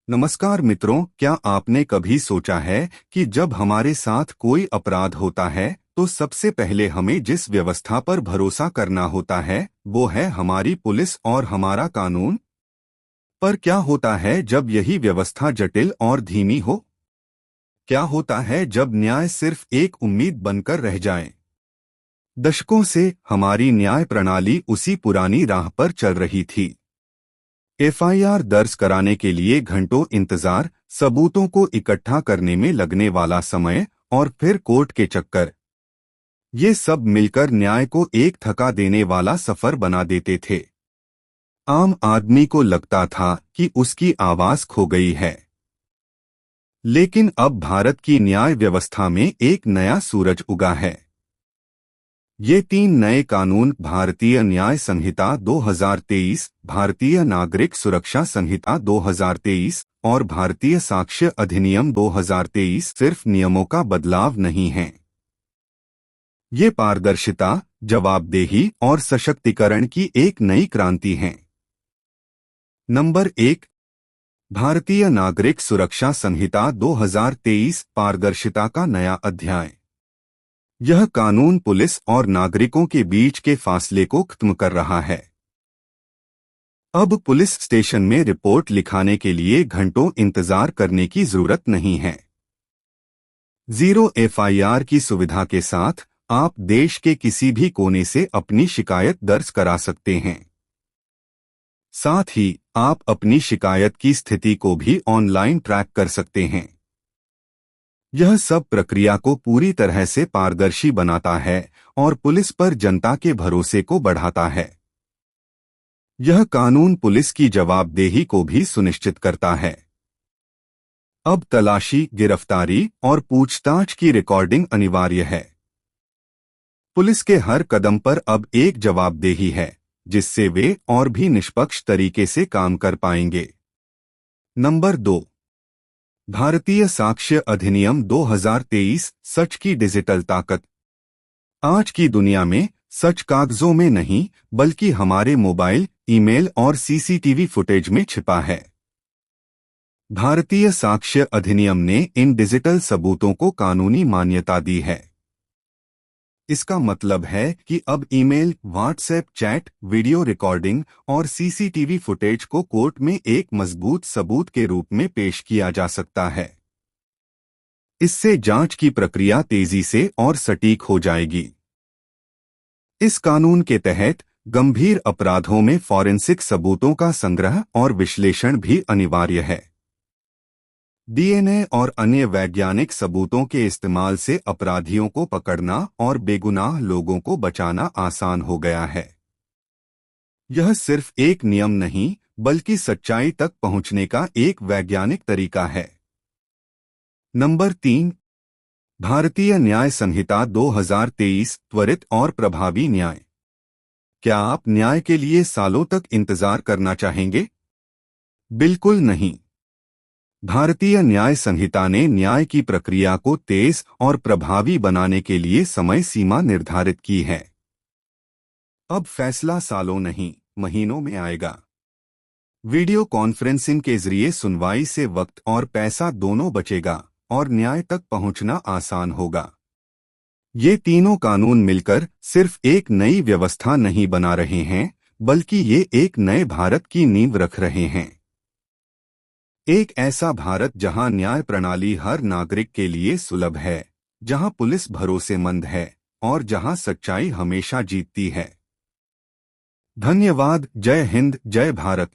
नमस्कार मित्रों, क्या आपने कभी सोचा है कि जब हमारे साथ कोई अपराध होता है तो सबसे पहले हमें जिस व्यवस्था पर भरोसा करना होता है वो है हमारी पुलिस और हमारा कानून। पर क्या होता है जब यही व्यवस्था जटिल और धीमी हो? क्या होता है जब न्याय सिर्फ एक उम्मीद बनकर रह जाए? दशकों से हमारी न्याय प्रणाली उसी पुरानी राह पर चल रही थी। एफआईआर दर्ज कराने के लिए घंटों इंतजार, सबूतों को इकट्ठा करने में लगने वाला समय और फिर कोर्ट के चक्कर, ये सब मिलकर न्याय को एक थका देने वाला सफर बना देते थे। आम आदमी को लगता था कि उसकी आवाज खो गई है। लेकिन अब भारत की न्याय व्यवस्था में एक नया सूरज उगा है। ये तीन नए कानून, भारतीय न्याय संहिता 2023, भारतीय नागरिक सुरक्षा संहिता 2023 और भारतीय साक्ष्य अधिनियम 2023, सिर्फ नियमों का बदलाव नहीं है। ये पारदर्शिता, जवाबदेही और सशक्तिकरण की एक नई क्रांति है। नंबर 1, भारतीय नागरिक सुरक्षा संहिता 2023, पारदर्शिता का नया अध्याय। यह कानून पुलिस और नागरिकों के बीच के फासले को खत्म कर रहा है। अब पुलिस स्टेशन में रिपोर्ट लिखाने के लिए घंटों इंतजार करने की जरूरत नहीं है। जीरो एफआईआर की सुविधा के साथ आप देश के किसी भी कोने से अपनी शिकायत दर्ज करा सकते हैं। साथ ही आप अपनी शिकायत की स्थिति को भी ऑनलाइन ट्रैक कर सकते हैं। यह सब प्रक्रिया को पूरी तरह से पारदर्शी बनाता है और पुलिस पर जनता के भरोसे को बढ़ाता है। यह कानून पुलिस की जवाबदेही को भी सुनिश्चित करता है। अब तलाशी, गिरफ्तारी और पूछताछ की रिकॉर्डिंग अनिवार्य है। पुलिस के हर कदम पर अब एक जवाबदेही है, जिससे वे और भी निष्पक्ष तरीके से काम कर पाएंगे। नंबर 2, भारतीय साक्ष्य अधिनियम 2023, सच की डिजिटल ताकत। आज की दुनिया में सच कागजों में नहीं, बल्कि हमारे मोबाइल, ईमेल और सीसीटीवी फुटेज में छिपा है। भारतीय साक्ष्य अधिनियम ने इन डिजिटल सबूतों को कानूनी मान्यता दी है। इसका मतलब है कि अब email, WhatsApp chat, video recording और सीसीटीवी फुटेज को कोर्ट में एक मजबूत सबूत के रूप में पेश किया जा सकता है। इससे जांच की प्रक्रिया तेजी से और सटीक हो जाएगी। इस कानून के तहत गंभीर अपराधों में फॉरेंसिक सबूतों का संग्रह और विश्लेषण भी अनिवार्य है। डीएनए और अन्य वैज्ञानिक सबूतों के इस्तेमाल से अपराधियों को पकड़ना और बेगुनाह लोगों को बचाना आसान हो गया है। यह सिर्फ एक नियम नहीं, बल्कि सच्चाई तक पहुंचने का एक वैज्ञानिक तरीका है। नंबर 3, भारतीय न्याय संहिता 2023, त्वरित और प्रभावी न्याय। क्या आप न्याय के लिए सालों तक इंतजार करना चाहेंगे? बिल्कुल नहीं। भारतीय न्याय संहिता ने न्याय की प्रक्रिया को तेज और प्रभावी बनाने के लिए समय सीमा निर्धारित की है। अब फैसला सालों नहीं, महीनों में आएगा। वीडियो कॉन्फ्रेंसिंग के जरिए सुनवाई से वक्त और पैसा दोनों बचेगा और न्याय तक पहुंचना आसान होगा। ये तीनों कानून मिलकर सिर्फ एक नई व्यवस्था नहीं बना रहे हैं, बल्कि ये एक नए भारत की नींव रख रहे हैं। एक ऐसा भारत जहां न्याय प्रणाली हर नागरिक के लिए सुलभ है, जहां पुलिस भरोसेमंद है और जहां सच्चाई हमेशा जीतती है। धन्यवाद। जय हिंद, जय भारत।